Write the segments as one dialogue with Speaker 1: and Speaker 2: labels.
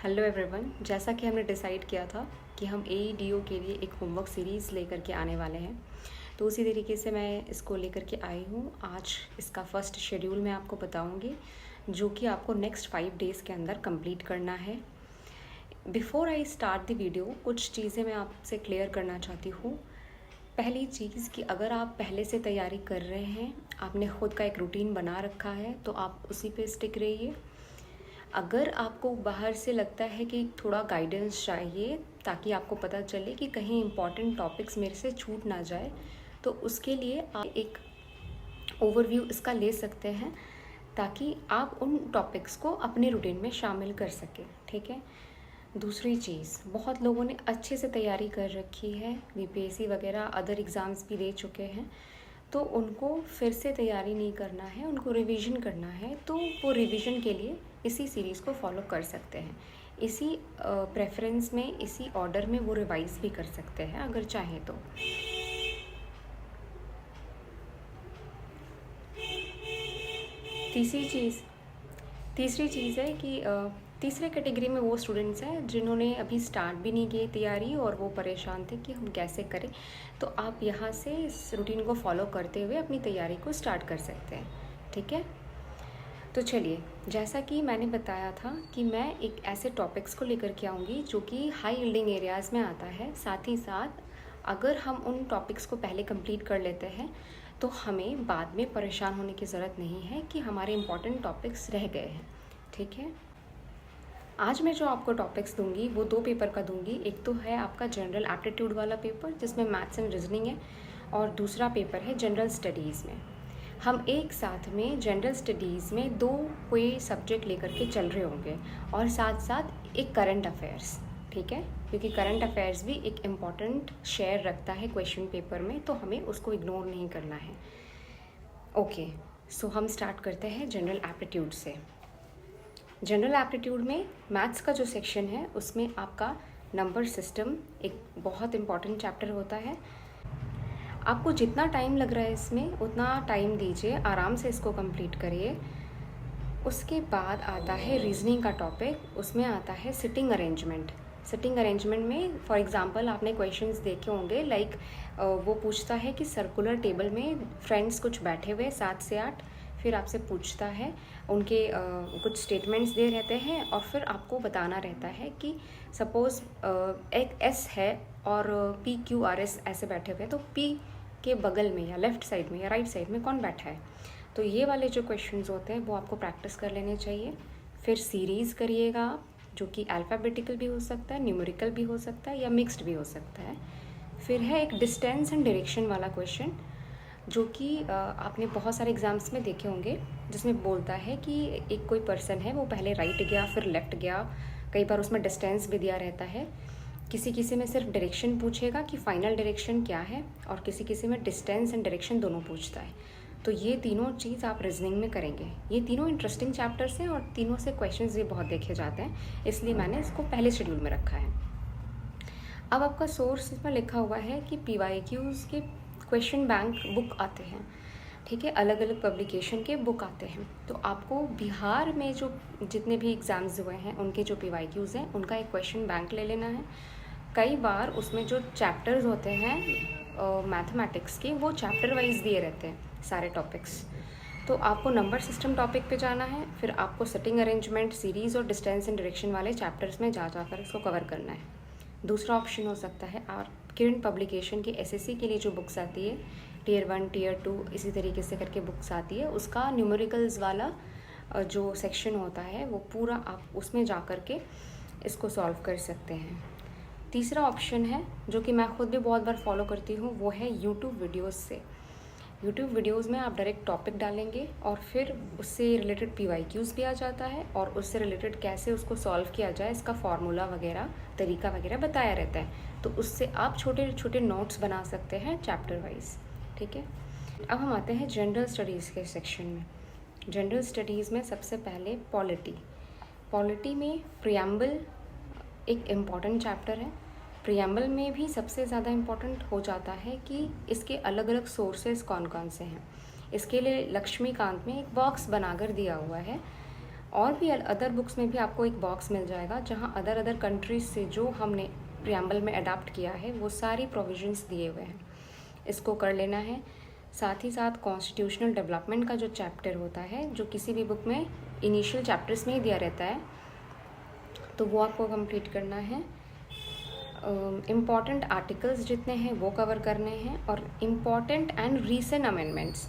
Speaker 1: Hello everyone, जैसा कि हमने डिसाइड किया था कि हम AEDO के लिए एक होमवर्क सीरीज़ लेकर के आने वाले हैं, तो उसी तरीके से मैं इसको लेकर के आई हूँ। आज इसका फर्स्ट शेड्यूल मैं आपको बताऊँगी, जो कि आपको नेक्स्ट 5 डेज़ के अंदर कंप्लीट करना है। Before I start the video, कुछ चीज़ें मैं आपसे क्लियर करना चाहती हूँ। पहली चीज़ कि अगर आप पहले से तैयारी कर रहे हैं, आपने ख़ुद का एक रूटीन बना रखा है, तो आप उसी पे स्टिक रहिए। अगर आपको बाहर से लगता है कि थोड़ा गाइडेंस चाहिए ताकि आपको पता चले कि कहीं इम्पॉर्टेंट टॉपिक्स मेरे से छूट ना जाए, तो उसके लिए आप एक ओवरव्यू इसका ले सकते हैं ताकि आप उन टॉपिक्स को अपने रूटीन में शामिल कर सकें। ठीक है। दूसरी चीज़, बहुत लोगों ने अच्छे से तैयारी कर रखी है, BPSC वगैरह अदर एग्ज़ाम्स भी दे चुके हैं, तो उनको फिर से तैयारी नहीं करना है, उनको रिवीजन करना है। तो वो रिवीजन के लिए इसी सीरीज़ को फॉलो कर सकते हैं। इसी प्रेफरेंस में, इसी ऑर्डर में वो रिवाइज भी कर सकते हैं अगर चाहें तो। तीसरी चीज़ है कि तीसरे कैटेगरी में वो स्टूडेंट्स हैं जिन्होंने अभी स्टार्ट भी नहीं की तैयारी और वो परेशान थे कि हम कैसे करें। तो आप यहाँ से इस रूटीन को फॉलो करते हुए अपनी तैयारी को स्टार्ट कर सकते हैं। ठीक है। तो चलिए, जैसा कि मैंने बताया था कि मैं एक ऐसे टॉपिक्स को लेकर के आऊँगी जो कि हाई यील्डिंग एरियाज़ में आता है। साथ ही साथ अगर हम उन टॉपिक्स को पहले कंप्लीट कर लेते हैं तो हमें बाद में परेशान होने की ज़रूरत नहीं है कि हमारे इम्पॉर्टेंट टॉपिक्स रह गए हैं। ठीक है। आज मैं जो आपको टॉपिक्स दूंगी वो 2 पेपर का दूंगी। एक तो है आपका जनरल एप्टीट्यूड वाला पेपर जिसमें मैथ्स एंड रीजनिंग है, और दूसरा पेपर है जनरल स्टडीज़ में। हम एक साथ में जनरल स्टडीज़ में 2 कोई सब्जेक्ट लेकर के चल रहे होंगे और साथ साथ एक करंट अफेयर्स। ठीक है, क्योंकि करंट अफेयर्स भी एक इम्पॉर्टेंट शेयर रखता है क्वेश्चन पेपर में, तो हमें उसको इग्नोर नहीं करना है। ओके, सो हम स्टार्ट करते हैं जनरल एप्टीट्यूड से। जनरल एप्टीट्यूड में मैथ्स का जो सेक्शन है उसमें आपका नंबर सिस्टम एक बहुत इम्पॉर्टेंट चैप्टर होता है। आपको जितना टाइम लग रहा है इसमें उतना टाइम दीजिए, आराम से इसको कंप्लीट करिए। उसके बाद आता है रीजनिंग का टॉपिक। उसमें आता है सिटिंग अरेंजमेंट। सिटिंग अरेंजमेंट में फॉर एग्जांपल आपने क्वेश्चंस देखे होंगे, लाइक वो पूछता है कि सर्कुलर टेबल में फ्रेंड्स कुछ बैठे हुए 7 से 8, फिर आपसे पूछता है, उनके कुछ स्टेटमेंट्स दे रहते हैं और फिर आपको बताना रहता है कि सपोज़ एक S है और PQRS ऐसे बैठे हुए हैं, तो P के बगल में या लेफ़्ट साइड में या राइट साइड में कौन बैठा है। तो ये वाले जो क्वेश्चंस होते हैं वो आपको प्रैक्टिस कर लेने चाहिए। फिर सीरीज़ करिएगा आप, जो कि अल्फ़ाबेटिकल भी हो सकता है, न्यूमेरिकल भी हो सकता है या मिक्स्ड भी हो सकता है। फिर है एक डिस्टेंस एंड डायरेक्शन वाला क्वेश्चन, जो कि आपने बहुत सारे एग्ज़ाम्स में देखे होंगे, जिसमें बोलता है कि एक कोई पर्सन है, वो पहले राइट गया फिर लेफ़्ट गया। कई बार उसमें डिस्टेंस भी दिया रहता है। किसी किसी में सिर्फ डायरेक्शन पूछेगा कि फाइनल डायरेक्शन क्या है, और किसी किसी में डिस्टेंस एंड डायरेक्शन दोनों पूछता है। तो ये तीनों चीज़ आप रीजनिंग में करेंगे। ये तीनों इंटरेस्टिंग चैप्टर्स हैं और तीनों से क्वेश्चंस भी बहुत देखे जाते हैं, इसलिए मैंने इसको पहले शेड्यूल में रखा है। अब आपका सोर्स इसमें लिखा हुआ है कि PYQs के क्वेश्चन बैंक बुक आते हैं। ठीक है, अलग अलग पब्लिकेशन के बुक आते हैं। तो आपको बिहार में जो जितने भी एग्ज़ाम्स हुए हैं उनके जो PYQs हैं उनका एक क्वेश्चन बैंक ले लेना है। कई बार उसमें जो चैप्टर्स होते हैं मैथमेटिक्स के, वो चैप्टर वाइज दिए रहते हैं सारे टॉपिक्स। तो आपको नंबर सिस्टम टॉपिक पे जाना है, फिर आपको सिटिंग अरेंजमेंट, सीरीज़ और डिस्टेंस एंड डायरेक्शन वाले चैप्टर्स में जाकर इसको कवर करना है। दूसरा ऑप्शन हो सकता है किरण पब्लिकेशन की SSC के लिए जो बुक्स आती है, Tier 1 Tier 2 इसी तरीके से करके बुक्स आती है, उसका न्यूमेरिकल्स वाला जो सेक्शन होता है वो पूरा आप उसमें जा कर के इसको सॉल्व कर सकते हैं। तीसरा ऑप्शन है जो कि मैं खुद भी बहुत बार फॉलो करती हूँ, वो है YouTube वीडियोज़ से। YouTube वीडियोज़ में आप डायरेक्ट टॉपिक डालेंगे और फिर उससे रिलेटेड PYQs भी आ जाता है, और उससे रिलेटेड कैसे उसको सॉल्व किया जाए, इसका फार्मूला वगैरह, तरीका वगैरह बताया रहता है। तो उससे आप छोटे छोटे नोट्स बना सकते हैं चैप्टर वाइज। ठीक है। अब हम आते हैं जनरल स्टडीज़ के सेक्शन में। जनरल स्टडीज़ में सबसे पहले पॉलिटी में प्रियम्बल एक इम्पॉर्टेंट चैप्टर है। प्रियम्बल में भी सबसे ज़्यादा इम्पॉर्टेंट हो जाता है कि इसके अलग अलग सोर्सेज कौन कौन से हैं। इसके लिए लक्ष्मीकांत में एक बॉक्स बनाकर दिया हुआ है, और भी अदर बुक्स में भी आपको एक बॉक्स मिल जाएगा जहाँ अदर कंट्रीज से जो हमने प्रियम्बल में अडाप्ट किया है वो सारी प्रोविजंस दिए हुए हैं, इसको कर लेना है। साथ ही साथ कॉन्स्टिट्यूशनल डेवलपमेंट का जो चैप्टर होता है, जो किसी भी बुक में इनिशियल चैप्टर्स में ही दिया रहता है, तो वो आपको कंप्लीट करना है। इम्पॉर्टेंट आर्टिकल्स जितने हैं वो कवर करने हैं, और इम्पॉर्टेंट एंड रीसेंट अमेंडमेंट्स,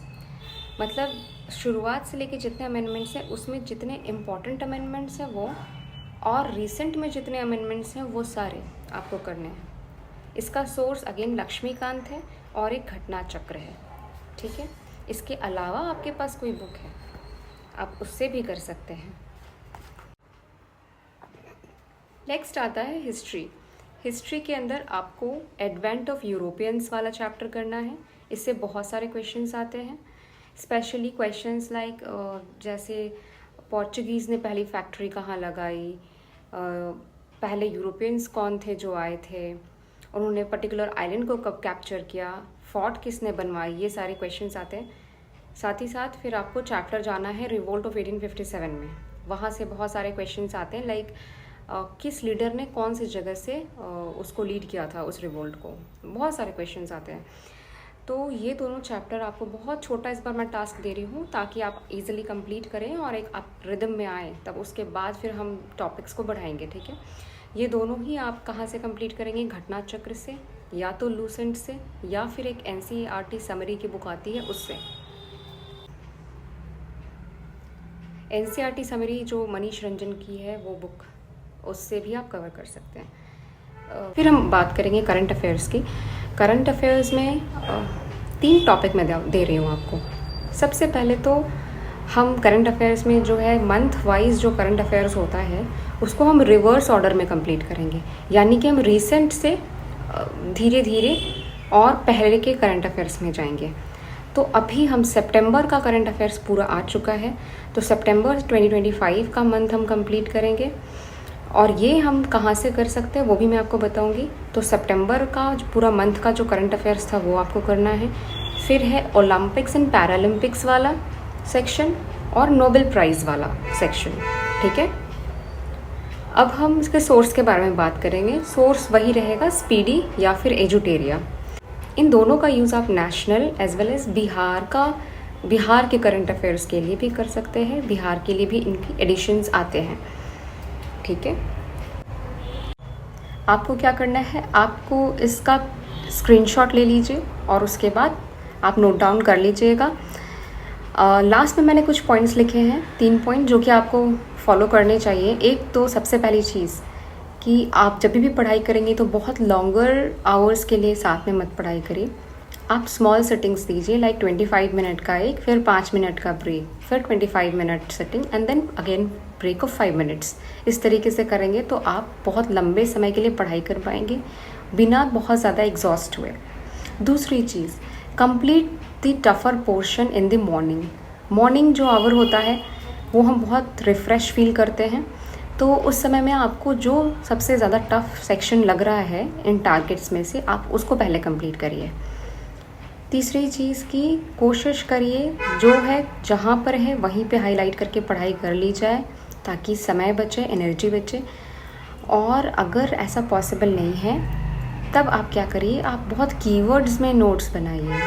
Speaker 1: मतलब शुरुआत से लेके जितने अमेंडमेंट्स हैं उसमें जितने इम्पॉर्टेंट अमेंडमेंट्स हैं वो, और रिसेंट में जितने अमेंडमेंट्स हैं वो सारे आपको करने हैं। इसका सोर्स अगेन लक्ष्मीकांत है और एक घटना चक्र है, ठीक है। इसके अलावा आपके पास कोई बुक है आप उससे भी कर सकते हैं। नेक्स्ट आता है हिस्ट्री। हिस्ट्री के अंदर आपको एडवेंट ऑफ यूरोपियंस वाला चैप्टर करना है। इससे बहुत सारे क्वेश्चंस आते हैं, स्पेशली क्वेश्चंस लाइक जैसे पोर्चुगीज़ ने पहली फैक्ट्री कहाँ लगाई, पहले यूरोपियंस कौन थे जो आए थे, उन्होंने पर्टिकुलर आइलैंड को कब कैप्चर किया, फोर्ट किसने बनवाई, ये सारे क्वेश्चंस आते हैं। साथ ही साथ फिर आपको चैप्टर जाना है रिवोल्ट ऑफ 1857 में, वहाँ से बहुत सारे क्वेश्चंस आते हैं लाइक किस लीडर ने कौन सी जगह से उसको लीड किया था, उस रिवोल्ट को, बहुत सारे क्वेश्चंस आते हैं। तो ये दोनों चैप्टर आपको बहुत छोटा इस बार मैं टास्क दे रही हूँ ताकि आप इजीली कंप्लीट करें और एक आप रिदम में आए, तब उसके बाद फिर हम टॉपिक्स को बढ़ाएंगे, ठीक है। ये दोनों ही आप कहाँ से कंप्लीट करेंगे, घटना चक्र से, या तो लूसेंट से, या फिर एक NCERT समरी की बुक आती है उससे। NCERT समरी जो मनीष रंजन की है वो बुक, उससे भी आप कवर कर सकते हैं। फिर हम बात करेंगे करंट अफेयर्स की। करंट अफेयर्स में 3 टॉपिक मैं दे रही हूँ आपको। सबसे पहले तो हम करंट अफेयर्स में जो है मंथ वाइज जो करंट अफेयर्स होता है उसको हम रिवर्स ऑर्डर में कंप्लीट करेंगे, यानी कि हम रिसेंट से धीरे धीरे और पहले के करंट अफेयर्स में जाएंगे। तो अभी हम सितंबर का करंट अफेयर्स पूरा आ चुका है, तो सितंबर 2025 का मंथ हम कंप्लीट करेंगे, और ये हम कहाँ से कर सकते हैं वो भी मैं आपको बताऊंगी। तो सितंबर का जो पूरा मंथ का जो करंट अफेयर्स था वो आपको करना है। फिर है ओलंपिक्स एंड पैरालंपिक्स वाला सेक्शन और नोबेल प्राइज़ वाला सेक्शन, ठीक है। अब हम इसके सोर्स के बारे में बात करेंगे। सोर्स वही रहेगा स्पीडी या फिर एजुटेरिया। इन दोनों का यूज़ आप national as well as Bihar के करंट अफेयर्स के लिए भी कर सकते हैं। बिहार के लिए भी इनकी एडिशंस आते हैं, ठीक है। आपको क्या करना है, आपको इसका स्क्रीनशॉट ले लीजिए और उसके बाद आप नोट डाउन कर लीजिएगा। लास्ट में मैंने कुछ पॉइंट्स लिखे हैं, 3 पॉइंट जो कि आपको फॉलो करने चाहिए। एक तो सबसे पहली चीज़ कि आप जब भी पढ़ाई करेंगे तो बहुत लॉन्गर आवर्स के लिए साथ में मत पढ़ाई करिए। आप स्मॉल सेटिंग्स दीजिए, लाइक 25 मिनट का एक, फिर 5 मिनट का ब्रेक, फिर 25 minute setting and then again break of 5 minutes. इस तरीके से करेंगे तो आप बहुत लंबे समय के लिए पढ़ाई कर पाएंगे बिना बहुत ज़्यादा एग्जॉस्ट हुए। दूसरी चीज़, complete the tougher portion in the morning. Morning जो आवर होता है वो हम बहुत रिफ़्रेश फील करते हैं, तो उस समय में आपको जो सबसे ज़्यादा टफ सेक्शन लग रहा है इन टारगेट्स में से, आप उसको पहले कंप्लीट करिए। तीसरी चीज़ की कोशिश करिए जो है जहाँ पर है वहीं पे हाईलाइट करके पढ़ाई कर ली जाए ताकि समय बचे, एनर्जी बचे। और अगर ऐसा पॉसिबल नहीं है तब आप क्या करिए, आप बहुत कीवर्ड्स में नोट्स बनाइए।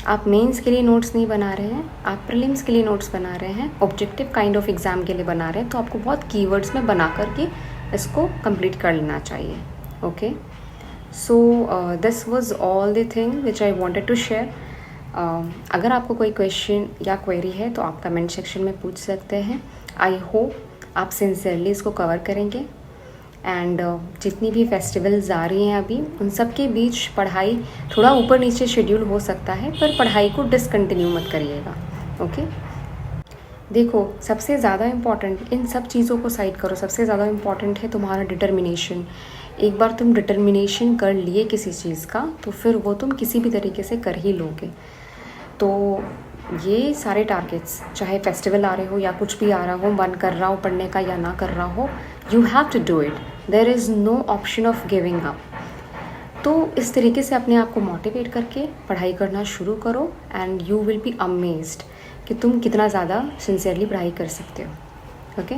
Speaker 1: आप मेंस के लिए नोट्स नहीं बना रहे हैं, आप प्रीलिम्स के लिए नोट्स बना रहे हैं, ऑब्जेक्टिव काइंड ऑफ एग्ज़ाम के लिए बना रहे हैं, तो आपको बहुत कीवर्ड्स में बना करके इसको कंप्लीट कर लेना चाहिए। Okay, so this was all the thing which I wanted to share. अगर आपको कोई क्वेश्चन या क्वेरी है तो आप कमेंट सेक्शन में पूछ सकते हैं। आई होप आप सिंसियरली इसको कवर करेंगे। एंड जितनी भी फेस्टिवल्स आ रही हैं अभी, उन सब के बीच पढ़ाई थोड़ा ऊपर नीचे शेड्यूल हो सकता है, पर पढ़ाई को डिसकंटिन्यू मत करिएगा। ओके, देखो सबसे ज़्यादा इम्पॉर्टेंट, इन सब चीज़ों को साइड करो, सबसे ज़्यादा इम्पॉर्टेंट है तुम्हारा डिटर्मिनेशन। एक बार तुम डिटर्मिनेशन कर लिए किसी चीज़ का तो फिर वो तुम किसी भी तरीके से कर ही लोगे। तो ये सारे टारगेट्स, चाहे फेस्टिवल आ रहे हो या कुछ भी आ रहा हो, मन कर रहा हो पढ़ने का या ना कर रहा हो, you have to do it. There is no option of giving up. तो इस तरीके से अपने आप को मोटिवेट करके पढ़ाई करना शुरू करो and you will be amazed कि तुम कितना ज़्यादा सिंसियरली पढ़ाई कर सकते हो। ओके।